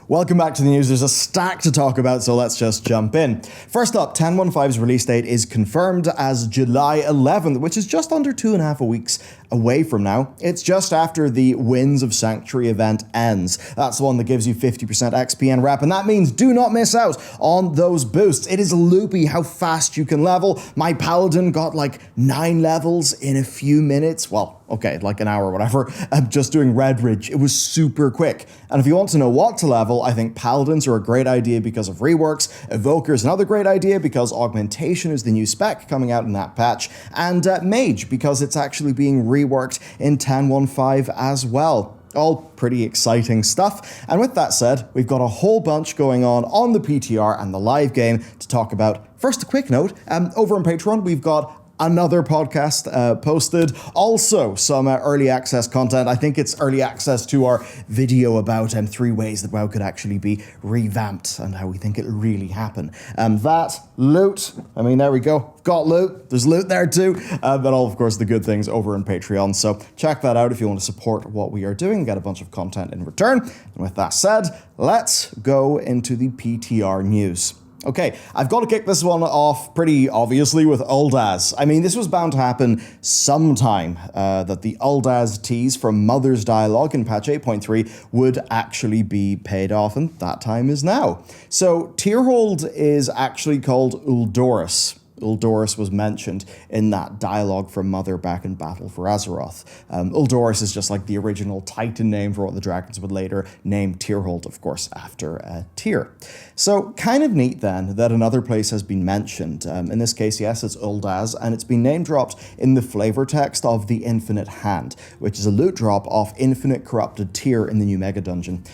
Welcome back to the news. There's a stack to talk about, so let's just jump in. First up, 10.15's release date is confirmed as July 11th, which is just under 2.5 weeks away from now. It's just after the Winds of Sanctuary event ends. That's the one that gives you 50% XP and rep, and that means do not miss out on those boosts. It is loopy how fast you can level. My paladin got like 9 levels in a few minutes. Well, okay, like an hour or whatever. Just doing Red Ridge. It was super quick. And if you want to know what to level, I think Paladins are a great idea because of reworks, Evoker's another great idea because Augmentation is the new spec coming out in that patch, and Mage because it's actually being reworked in 10.15 as well. All pretty exciting stuff. And with that said, we've got a whole bunch going on the PTR and the live game to talk about. First, a quick note, over on Patreon, we've got another podcast posted. Also, some early access content. I think it's early access to our video about 3 ways that WoW could actually be revamped and how we think it'll really happen. That, loot, I mean, there we go. Got loot. There's loot there too. But all, of course, the good things over on Patreon. So check that out if you want to support what we are doing. Get a bunch of content in return. And with that said, let's go into the PTR news. Okay, I've got to kick this one off pretty obviously with Uldaz. I mean, this was bound to happen sometime, that the Uldaz tease from Mother's Dialogue in patch 8.3 would actually be paid off, and that time is now. So, Tierhold is actually called Uldaz. Uldaz was mentioned in that dialogue from Mother back in Battle for Azeroth. Uldaz is just like the original Titan name for what the dragons would later name Tierhold, of course, after Tyr. So kind of neat then that another place has been mentioned. In this case, yes, it's Uldaz, and it's been name dropped in the flavor text of the Infinite Hand, which is a loot drop off Infinite Corrupted Tyr in the new Mega Dungeon.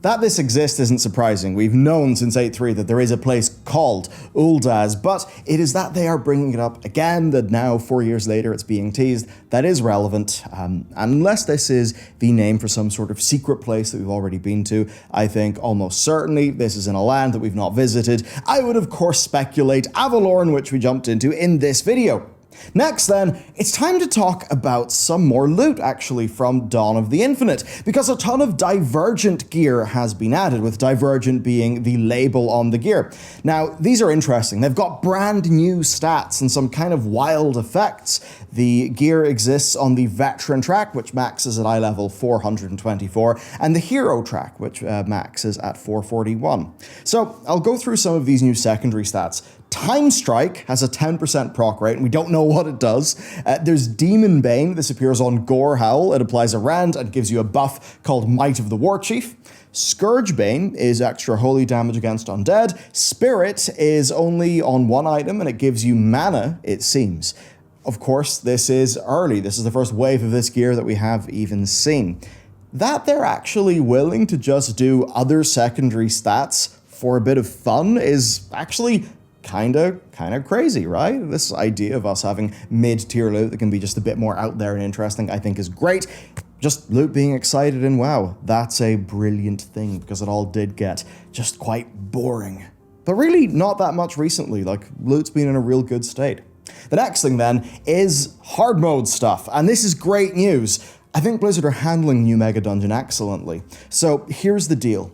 That this exists isn't surprising. We've known since 8.3 that there is a place called Uldaz, but it is that they are bringing it up again, that now, 4 years later, it's being teased, that is relevant. Unless this is the name for some sort of secret place that we've already been to, I think almost certainly this is in a land that we've not visited. I would, of course, speculate Avalorn, which we jumped into in this video. Next then, it's time to talk about some more loot actually from Dawn of the Infinite, because a ton of Divergent Gear has been added, with Divergent being the label on the gear. Now, these are interesting. They've got brand new stats and some kind of wild effects. The gear exists on the Veteran track, which maxes at eye level 424, and the Hero track, which maxes at 441. So, I'll go through some of these new secondary stats. Time Strike has a 10% proc rate, and we don't know what it does. There's Demon Bane. This appears on Gore Howl. It applies a rend and gives you a buff called Might of the Warchief. Scourge Bane is extra holy damage against undead. Spirit is only on 1 item, and it gives you mana, it seems. Of course, this is early. This is the first wave of this gear that we have even seen. That they're actually willing to just do other secondary stats for a bit of fun is actually kind of crazy, right? This idea of us having mid-tier loot that can be just a bit more out there and interesting, I think is great. Just loot being excited and wow, that's a brilliant thing, because it all did get just quite boring. But really not that much recently, like loot's been in a real good state. The next thing then is hard mode stuff, and this is great news. I think Blizzard are handling new Mega Dungeon excellently. So here's the deal.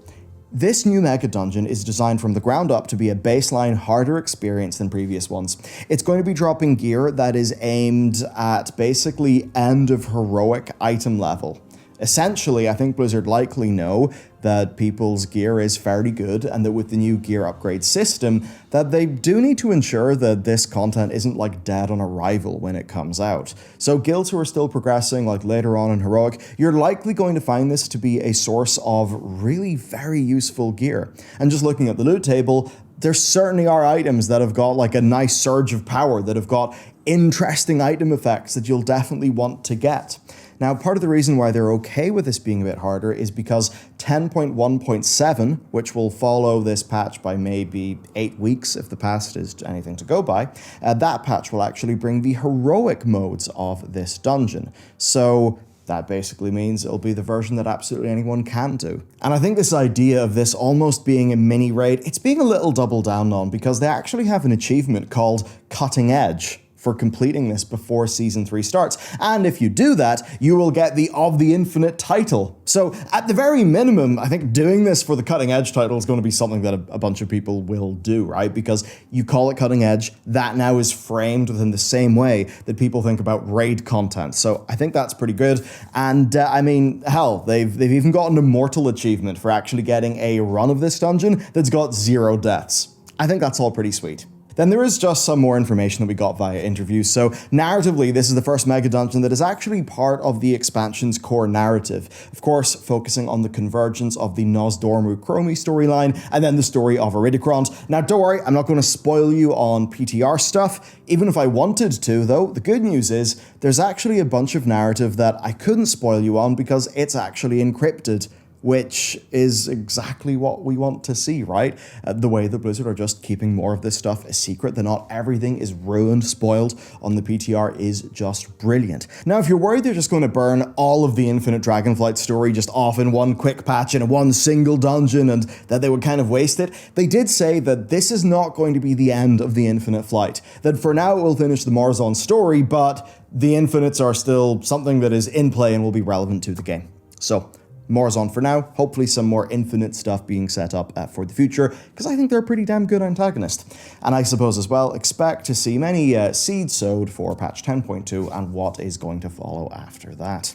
This new Mega Dungeon is designed from the ground up to be a baseline, harder experience than previous ones. It's going to be dropping gear that is aimed at basically end of heroic item level. Essentially, I think Blizzard likely know that people's gear is fairly good, and that with the new gear upgrade system, that they do need to ensure that this content isn't like dead on arrival when it comes out. So guilds who are still progressing, like later on in Heroic, you're likely going to find this to be a source of really very useful gear. And just looking at the loot table, there certainly are items that have got like a nice surge of power, that have got interesting item effects that you'll definitely want to get. Now, part of the reason why they're okay with this being a bit harder is because 10.1.7, which will follow this patch by maybe 8 weeks if the past is anything to go by, that patch will actually bring the heroic modes of this dungeon. So that basically means it'll be the version that absolutely anyone can do. And I think this idea of this almost being a mini raid, it's being a little doubled down on, because they actually have an achievement called Cutting Edge for completing this before Season 3 starts. And if you do that, you will get the Of the Infinite title. So at the very minimum, I think doing this for the cutting edge title is going to be something that a bunch of people will do, right? Because you call it cutting edge, that now is framed within the same way that people think about raid content. So I think that's pretty good. And I mean, hell, they've even got an Immortal achievement for actually getting a run of this dungeon that's got 0 deaths. I think that's all pretty sweet. Then there is just some more information that we got via interviews. So narratively, this is the first mega dungeon that is actually part of the expansion's core narrative. Of course, focusing on the convergence of the Nosdormu Chromie storyline and then the story of Iridicrond. Now, don't worry, I'm not going to spoil you on PTR stuff. Even if I wanted to, though, the good news is there's actually a bunch of narrative that I couldn't spoil you on because it's actually encrypted, which is exactly what we want to see, right? The way that Blizzard are just keeping more of this stuff a secret, that not everything is ruined, spoiled on the PTR is just brilliant. Now, if you're worried they're just going to burn all of the Infinite Dragonflight story just off in one quick patch in one single dungeon and that they would kind of waste it, they did say that this is not going to be the end of the Infinite Flight. That for now it will finish the Morzon story, but the Infinites are still something that is in play and will be relevant to the game. So, Morzon for now, hopefully some more Infinite stuff being set up for the future, because I think they're a pretty damn good antagonist. And I suppose as well, expect to see many seeds sowed for patch 10.2 and what is going to follow after that.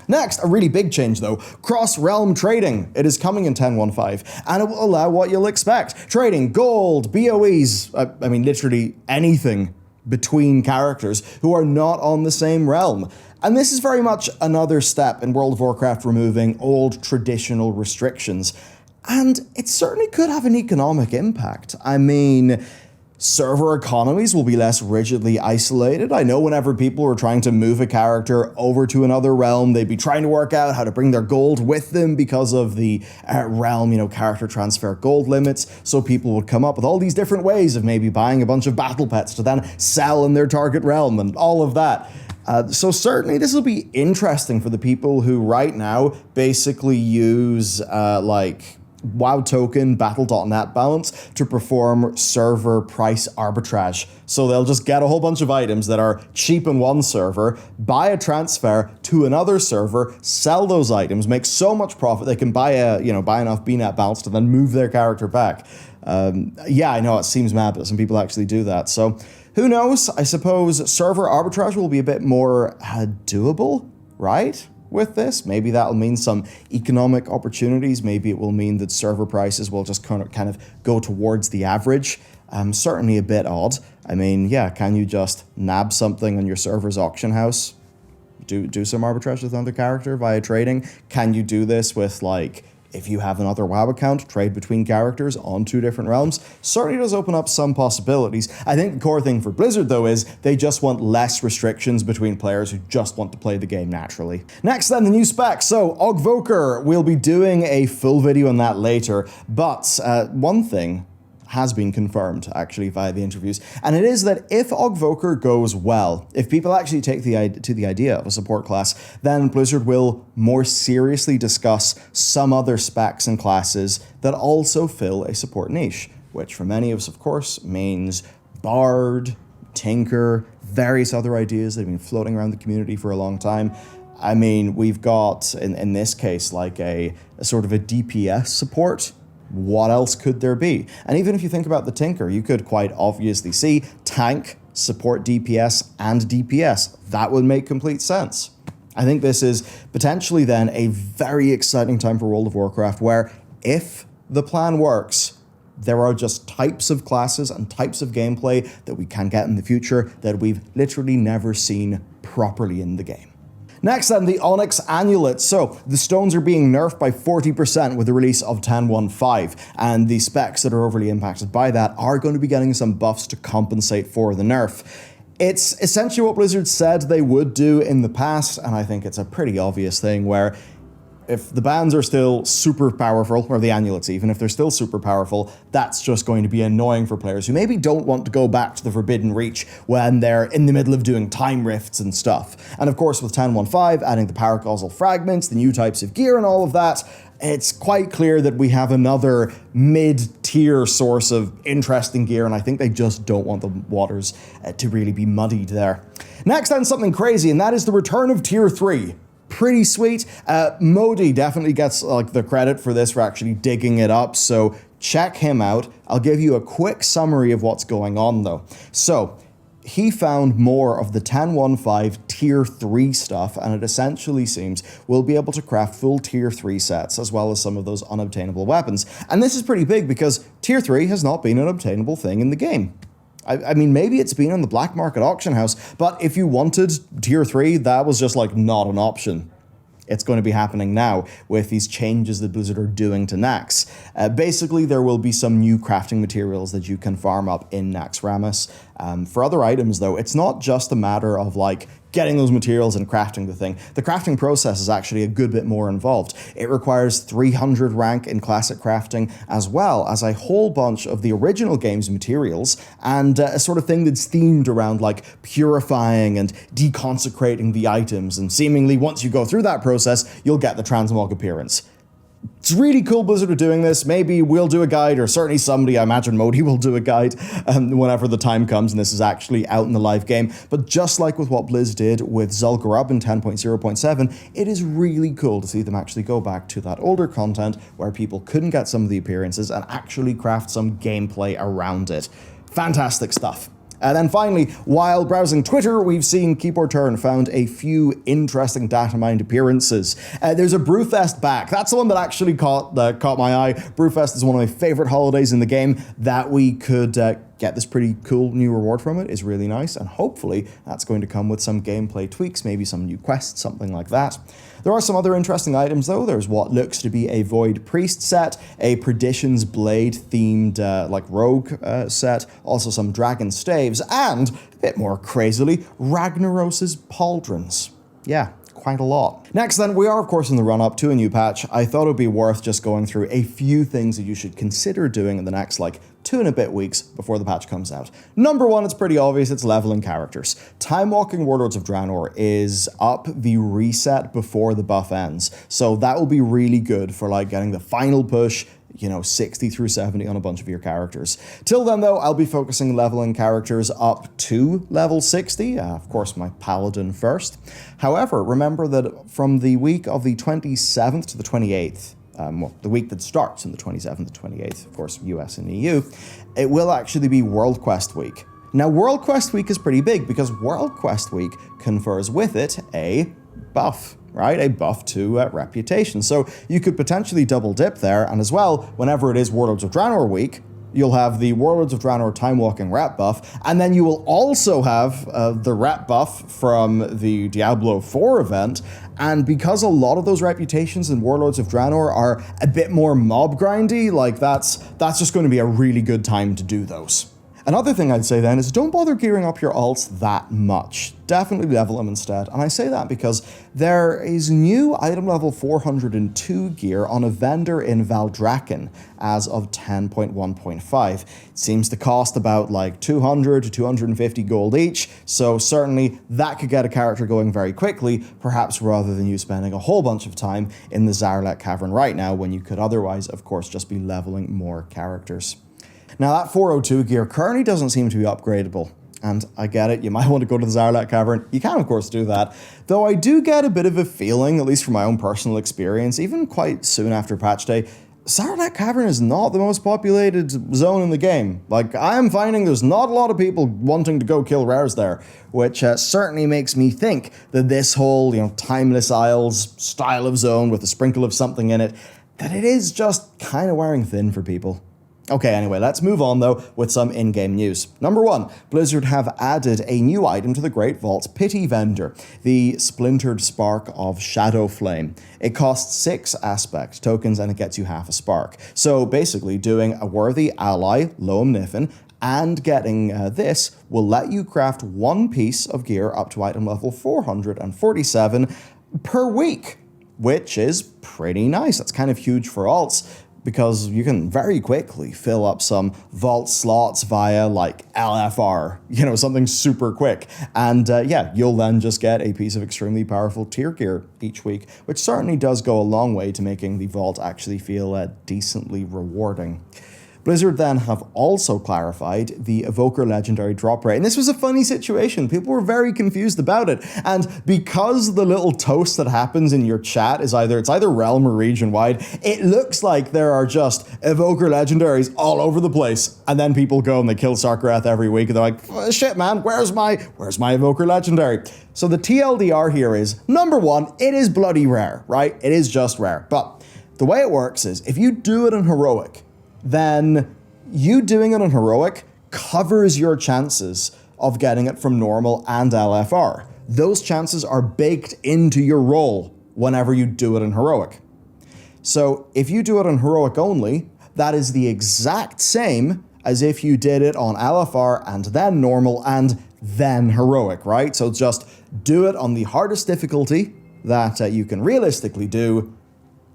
Next, a really big change though, cross-realm trading. It is coming in 10.1.5, and it will allow what you'll expect. Trading gold, BOEs, I mean literally anything between characters who are not on the same realm. And this is very much another step in World of Warcraft removing old traditional restrictions. And it certainly could have an economic impact. I mean, server economies will be less rigidly isolated. I know whenever people were trying to move a character over to another realm, they'd be trying to work out how to bring their gold with them because of the realm, character transfer gold limits. So people would come up with all these different ways of maybe buying a bunch of battle pets to then sell in their target realm and all of that. So certainly this will be interesting for the people who right now basically use WoW token Battle.net balance to perform server price arbitrage. So they'll just get a whole bunch of items that are cheap in one server, buy a transfer to another server, sell those items, make so much profit they can buy enough BNet balance to then move their character back. Yeah, I know it seems mad, but some people actually do that. So who knows? I suppose server arbitrage will be a bit more doable, right? With this, maybe that'll mean some economic opportunities. Maybe it will mean that server prices will just kind of go towards the average. Certainly a bit odd. I mean, yeah, can you just nab something on your server's auction house? Do some arbitrage with another character via trading? Can you do this with if you have another WoW account, trade between characters on 2 different realms? Certainly does open up some possibilities. I think the core thing for Blizzard, though, is they just want less restrictions between players who just want to play the game naturally. Next, then, the new specs. So, Ogvoker, we'll be doing a full video on that later, but one thing has been confirmed, actually, via the interviews, and it is that if Ogvoker goes well, if people actually take to the idea of a support class, then Blizzard will more seriously discuss some other specs and classes that also fill a support niche, which for many of us, of course, means Bard, Tinker, various other ideas that have been floating around the community for a long time. I mean, we've got, in this case, a sort of a DPS support. What else could there be? And even if you think about the Tinker, you could quite obviously see tank, support DPS, and DPS. That would make complete sense. I think this is potentially then a very exciting time for World of Warcraft where, if the plan works, there are just types of classes and types of gameplay that we can get in the future that we've literally never seen properly in the game. Next then, the Onyx Amulet. So, the stones are being nerfed by 40% with the release of 10.1.5, and the specs that are overly impacted by that are going to be getting some buffs to compensate for the nerf. It's essentially what Blizzard said they would do in the past, and I think it's a pretty obvious thing where if the bands are still super powerful, or the amulets even, if they're still super powerful, that's just going to be annoying for players who maybe don't want to go back to the Forbidden Reach when they're in the middle of doing time rifts and stuff. And of course with 10.1.5, adding the paracausal fragments, the new types of gear and all of that, it's quite clear that we have another mid-tier tier source of interesting gear, and I think they just don't want the waters to really be muddied there. Next then, something crazy, and that is the return of tier 3. Pretty sweet. Modi definitely gets like the credit for this, for actually digging it up, so check him out. I'll give you a quick summary of what's going on though. So, he found more of the 10.1.5 tier 3 stuff, and it essentially seems we'll be able to craft full tier 3 sets as well as some of those unobtainable weapons. And this is pretty big because tier 3 has not been an obtainable thing in the game. I mean, maybe it's been on the black market auction house, but if you wanted tier 3, that was just like not an option. It's going to be happening now with these changes that Blizzard are doing to Nax. Basically, there will be some new crafting materials that you can farm up in Naxxramas. For other items, though, it's not just a matter of like getting those materials and crafting the thing. The crafting process is actually a good bit more involved. It requires 300 rank in classic crafting, as well as a whole bunch of the original game's materials, and a sort of thing that's themed around like purifying and deconsecrating the items, and seemingly once you go through that process, you'll get the transmog appearance. It's really cool Blizzard are doing this. Maybe we'll do a guide, or certainly somebody, I imagine Modi will do a guide whenever the time comes and this is actually out in the live game. But just like with what Blizz did with Zul'Gurub in 10.0.7, it is really cool to see them actually go back to that older content where people couldn't get some of the appearances and actually craft some gameplay around it. Fantastic stuff. And then finally, while browsing Twitter, we've seen Keyboard Turn found a few interesting Datamind appearances. There's a Brewfest back. That's the one that actually caught my eye. Brewfest is one of my favorite holidays in the game. That we could get this pretty cool new reward from it is really nice, and hopefully that's going to come with some gameplay tweaks, maybe some new quests, something like that. There are some other interesting items though. There's what looks to be a Void Priest set, a Perdition's Blade themed like rogue set, also some Dragon Staves, and a bit more crazily, Ragnaros's Pauldrons. Yeah, quite a lot. Next then, we are of course in the run-up to a new patch. I thought it would be worth just going through a few things that you should consider doing in the next like 2 and a bit weeks before the patch comes out. Number one, it's pretty obvious, it's leveling characters. Time Walking Warlords of Draenor is up the reset before the buff ends, so that will be really good for like getting the final push, you know, 60 through 70 on a bunch of your characters. Till then though, I'll be focusing leveling characters up to level 60, of course my Paladin first. However, remember that from the week of the 27th to the 28th, well, the week that starts on the 27th to 28th, of course, US and EU, it will actually be World Quest Week. Now, World Quest Week is pretty big because World Quest Week confers with it a buff, right? A buff to reputation. So you could potentially double dip there, and as well, whenever it is Warlords of Draenor Week, you'll have the Warlords of Draenor Time Walking rep buff, and then you will also have the rep buff from the Diablo 4 event. And because a lot of those reputations in Warlords of Draenor are a bit more mob grindy, like that's just going to be a really good time to do those. Another thing I'd say then is don't bother gearing up your alts that much. Definitely level them instead. And I say that because there is new item level 402 gear on a vendor in Valdrakken as of 10.1.5. It seems to cost about like 200 to 250 gold each, so certainly that could get a character going very quickly, perhaps rather than you spending a whole bunch of time in the Zarlat Cavern right now when you could otherwise, of course, just be leveling more characters. Now that 402 gear currently doesn't seem to be upgradable, and I get it, you might want to go to the Zarlat Cavern, you can of course do that, though I do get a bit of a feeling, at least from my own personal experience, even quite soon after patch day, Zarlat Cavern is not the most populated zone in the game. Like, I am finding there's not a lot of people wanting to go kill rares there, which certainly makes me think that this whole, you know, Timeless Isles style of zone with a sprinkle of something in it, that it is just kind of wearing thin for people. Okay, anyway, let's move on though with some in-game news. Number one, Blizzard have added a new item to the Great Vault's Pity Vendor, the Splintered Spark of Shadow Flame. It costs 6 aspect tokens and it gets you half a spark. So basically doing a worthy ally, Loam Niffin, and getting this will let you craft 1 piece of gear up to item level 447 per week, which is pretty nice. That's kind of huge for alts, because you can very quickly fill up some vault slots via like LFR, you know, something super quick. And yeah, you'll then just get a piece of extremely powerful tier gear each week, which certainly does go a long way to making the vault actually feel decently rewarding. Blizzard then have also clarified the Evoker Legendary drop rate. And this was a funny situation. People were very confused about it. And because the little toast that happens in your chat is either realm or region wide, it looks like there are just Evoker Legendaries all over the place. And then people go and they kill Sarkarath every week and they're like, oh, shit man, where's my Evoker Legendary? So the TLDR here is, number one, it is bloody rare, right? It is just rare. But the way it works is, if you do it in Heroic, then you doing it in Heroic covers your chances of getting it from normal and LFR. Those chances are baked into your roll whenever you do it in Heroic. So if you do it in Heroic only, that is the exact same as if you did it on LFR and then normal and then Heroic, right? So just do it on the hardest difficulty that you can realistically do,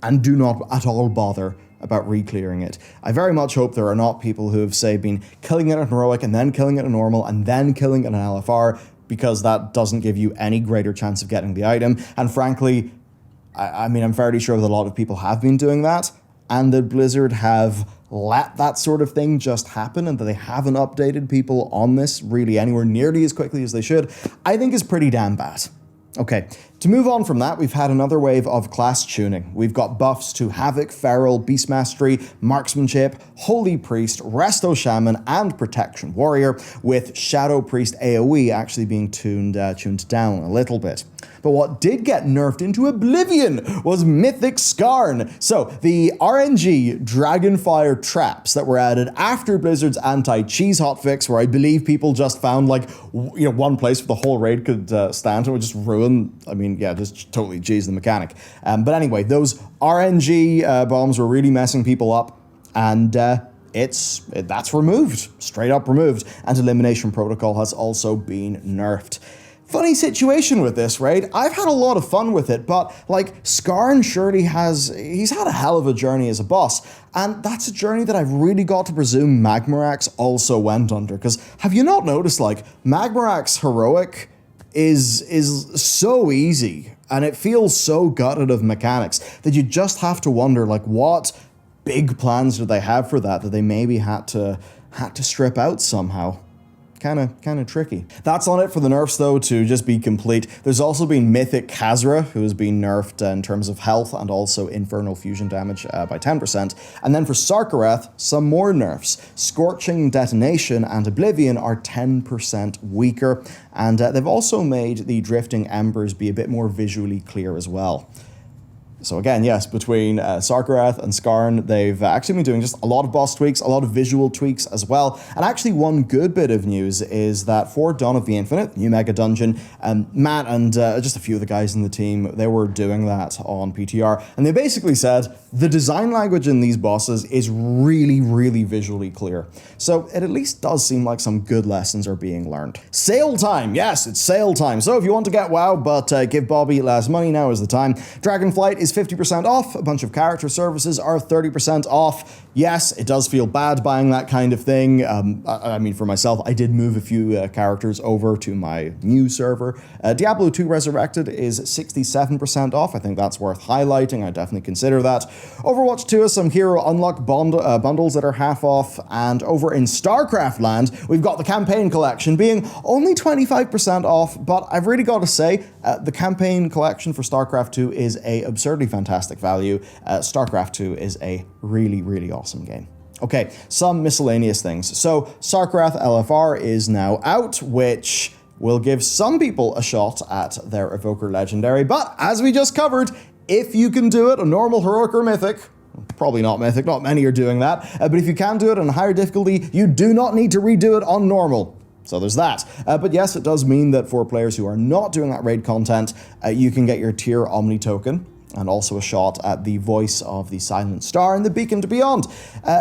and do not at all bother about re-clearing it. I very much hope there are not people who have, say, been killing it in Heroic and then killing it in Normal and then killing it in LFR, because that doesn't give you any greater chance of getting the item. And frankly, I mean, I'm fairly sure that a lot of people have been doing that, and that Blizzard have let that sort of thing just happen, and that they haven't updated people on this really anywhere nearly as quickly as they should, I think is pretty damn bad. Okay, to move on from that, we've had another wave of class tuning. We've got buffs to Havoc, Feral, Beast Mastery, Marksmanship, Holy Priest, Resto Shaman, and Protection Warrior, with Shadow Priest AoE actually being tuned down a little bit. But what did get nerfed into oblivion was Mythic Skarn. So the RNG Dragonfire traps that were added after Blizzard's anti-cheese hotfix, where I believe people just found like one place where the whole raid could stand and would just ruin, just totally cheese the mechanic. But anyway, those RNG bombs were really messing people up, and that's removed, straight up removed, and Elimination Protocol has also been nerfed. Funny situation with this raid. I've had a lot of fun with it, but like Skarn surely he's had a hell of a journey as a boss, and that's a journey that I've really got to presume Magmarax also went under, because have you not noticed, like, Magmarax Heroic is so easy, and it feels so gutted of mechanics that you just have to wonder, like, what big plans did they have for that they maybe had to strip out somehow. Kind of tricky. That's on it for the nerfs, though, to just be complete. There's also been Mythic Khazra, who has been nerfed in terms of health and also Infernal Fusion damage by 10%. And then for Sarkarath, some more nerfs. Scorching Detonation and Oblivion are 10% weaker, and they've also made the Drifting Embers be a bit more visually clear as well. So again, yes, between Sarkarath and Skarn, they've actually been doing just a lot of boss tweaks, a lot of visual tweaks as well. And actually one good bit of news is that for Dawn of the Infinite, new mega dungeon, Matt and just a few of the guys in the team, they were doing that on PTR. And they basically said the design language in these bosses is really, really visually clear. So it at least does seem like some good lessons are being learned. Sale time! Yes, it's sale time. So if you want to get WoW, but give Bobby less money, now is the time. Dragonflight is 50% off, a bunch of character services are 30% off. Yes, it does feel bad buying that kind of thing. I mean, for myself, I did move a few characters over to my new server. Diablo 2 Resurrected is 67% off. I think that's worth highlighting. I definitely consider that. Overwatch 2 has some hero unlock bundles that are half off. And over in StarCraft land, we've got the campaign collection being only 25% off. But I've really got to say, the campaign collection for StarCraft 2 is a absurdly fantastic value. StarCraft 2 is a really, really awesome game. Okay, some miscellaneous things. So Sarkarath LFR is now out, which will give some people a shot at their Evoker Legendary. But as we just covered, if you can do it on normal, heroic, or mythic, probably not mythic, not many are doing that, but if you can do it on higher difficulty, you do not need to redo it on normal. So there's that. But yes, it does mean that for players who are not doing that raid content, you can get your tier Omni token, and also a shot at the voice of the Silent Star and the Beacon to Beyond.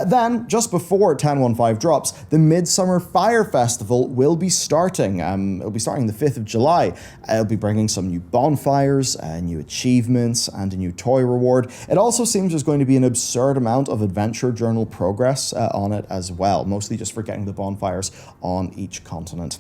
Then, just before 10.15 drops, the Midsummer Fire Festival will be starting. It'll be starting the 5th of July. It'll be bringing some new bonfires, new achievements, and a new toy reward. It also seems there's going to be an absurd amount of adventure journal progress on it as well, mostly just for getting the bonfires on each continent.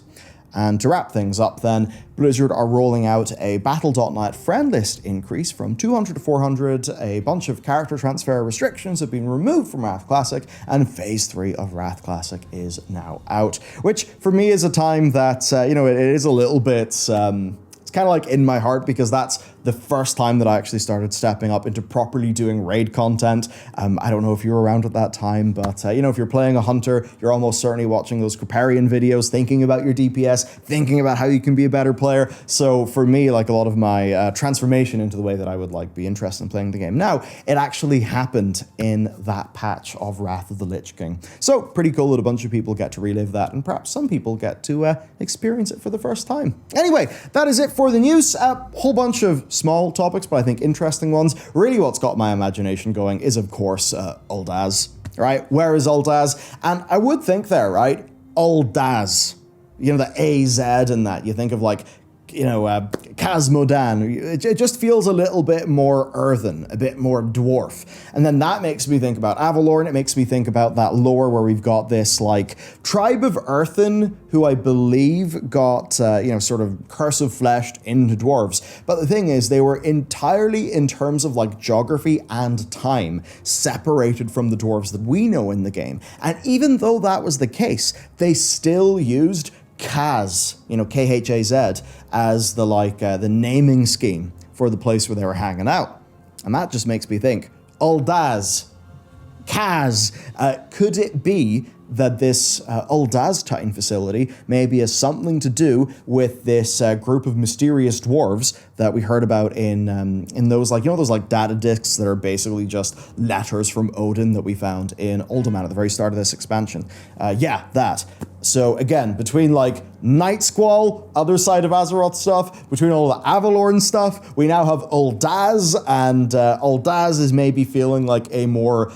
And to wrap things up then, Blizzard are rolling out a Battle.net friend list increase from 200 to 400, a bunch of character transfer restrictions have been removed from Wrath Classic, and Phase 3 of Wrath Classic is now out. Which, for me, is a time that, it is a little bit, it's kind of like in my heart, because that's the first time that I actually started stepping up into properly doing raid content. I don't know if you were around at that time, but if you're playing a hunter, you're almost certainly watching those Kripparrian videos, thinking about your DPS, thinking about how you can be a better player. So for me, like a lot of my transformation into the way that I would like be interested in playing the game now, it actually happened in that patch of Wrath of the Lich King. So pretty cool that a bunch of people get to relive that, and perhaps some people get to experience it for the first time. Anyway, that is it for the news. A whole bunch of small topics, but I think interesting ones. Really what's got my imagination going is, of course, Uldaz, right? Where is Uldaz? And I would think there, right? Uldaz. The AZ and that. You think of like, Khazmodan. It just feels a little bit more earthen, a bit more dwarf. And then that makes me think about Avalor, and it makes me think about that lore where we've got this, like, tribe of earthen who I believe got, sort of curse of fleshed into dwarves. But the thing is, they were entirely, in terms of, like, geography and time, separated from the dwarves that we know in the game. And even though that was the case, they still used Khaz, Khaz, as the naming scheme for the place where they were hanging out. And that just makes me think, Uldaz, Khaz, could it be that this Uldaz Titan facility maybe has something to do with this group of mysterious dwarves that we heard about in those, those data discs that are basically just letters from Odin that we found in Uldaman at the very start of this expansion. That. So again, between Night Squall, other side of Azeroth stuff, between all the Avalorn stuff, we now have Uldaz, and Uldaz is maybe feeling like a more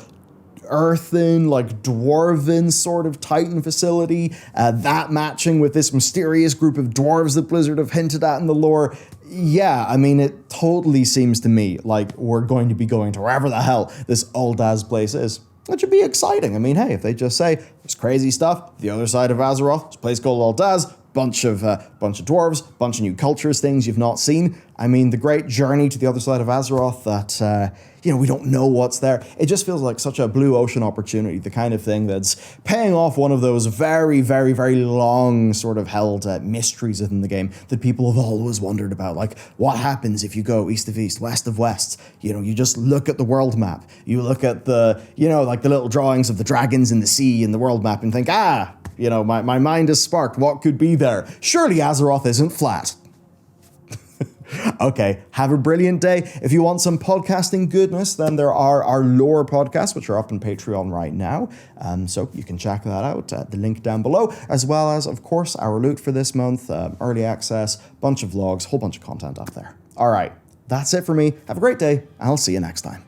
earthen, dwarven sort of Titan facility, that matching with this mysterious group of dwarves that Blizzard have hinted at in the lore. Yeah, I mean, it totally seems to me like we're going to be going to wherever the hell this Uldaz place is. Which would be exciting. I mean, hey, if they just say, there's crazy stuff, the other side of Azeroth, there's a place called Uldaz, bunch of dwarves, bunch of new cultures, things you've not seen. I mean, the great journey to the other side of Azeroth that, we don't know what's there. It just feels like such a blue ocean opportunity, the kind of thing that's paying off one of those very, very, very long sort of held mysteries within the game that people have always wondered about. Like, what happens if you go east of east, west of west? You just look at the world map. You look at the, the little drawings of the dragons in the sea in the world map and think, my mind is sparked. What could be there? Surely Azeroth isn't flat. Okay, have a brilliant day. If you want some podcasting goodness, then there are our lore podcasts, which are up on Patreon right now. So you can check that out at the link down below, as well as, of course, our loot for this month, early access, bunch of vlogs, whole bunch of content up there. All right, that's it for me. Have a great day. I'll see you next time.